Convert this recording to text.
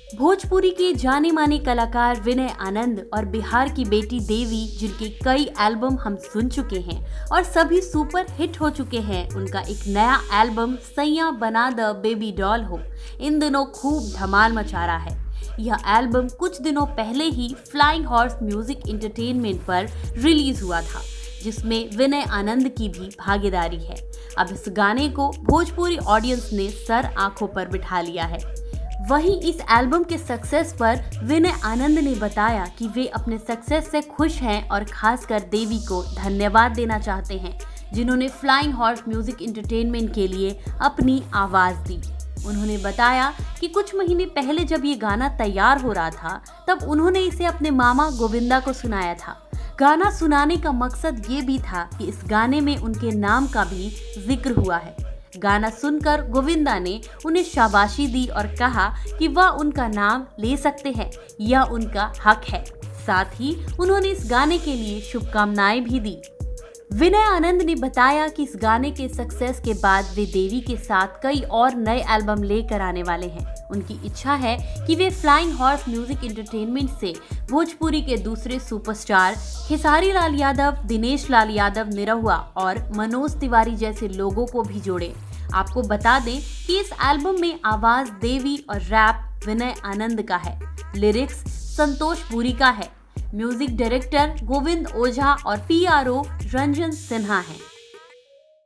भोजपुरी के जाने माने कलाकार विनय आनंद और बिहार की बेटी देवी, जिनके कई एल्बम हम सुन चुके हैं और सभी सुपर हिट हो चुके हैं, उनका एक नया एल्बम सैया बना द बेबी डॉल हो इन दिनों खूब धमाल मचा रहा है। यह एल्बम कुछ दिनों पहले ही फ्लाइंग हॉर्स म्यूजिक एंटरटेनमेंट पर रिलीज हुआ था, जिसमें विनय आनंद की भी भागीदारी है। अब इस गाने को भोजपुरी ऑडियंस ने सर आंखों पर बिठा लिया है। वहीं इस एल्बम के सक्सेस पर विनय आनंद ने बताया कि वे अपने सक्सेस से खुश हैं और खासकर देवी को धन्यवाद देना चाहते हैं, जिन्होंने फ्लाइंग हॉर्स म्यूजिक एंटरटेनमेंट के लिए अपनी आवाज दी। उन्होंने बताया कि कुछ महीने पहले जब ये गाना तैयार हो रहा था, तब उन्होंने इसे अपने मामा गोविंदा को सुनाया था। गाना सुनाने का मकसद ये भी था कि इस गाने में उनके नाम का भी जिक्र हुआ है। गाना सुनकर गोविंदा ने उन्हें शाबाशी दी और कहा कि वह उनका नाम ले सकते हैं, यह उनका हक है। साथ ही उन्होंने इस गाने के लिए शुभकामनाएं भी दी। विनय आनंद ने बताया कि इस गाने के सक्सेस के बाद वे देवी के साथ कई और नए एल्बम लेकर आने वाले हैं। उनकी इच्छा है कि वे फ्लाइंग हॉर्स म्यूजिक एंटरटेनमेंट से भोजपुरी के दूसरे सुपरस्टार खेसारी लाल यादव, दिनेश लाल यादव निरहुआ और मनोज तिवारी जैसे लोगों को भी जोड़े। आपको बता दें कि इस एल्बम में आवाज देवी और रैप विनय आनंद का है। लिरिक्स संतोष पुरी का है। म्यूजिक डायरेक्टर गोविंद ओझा और PRO रंजन सिन्हा हैं।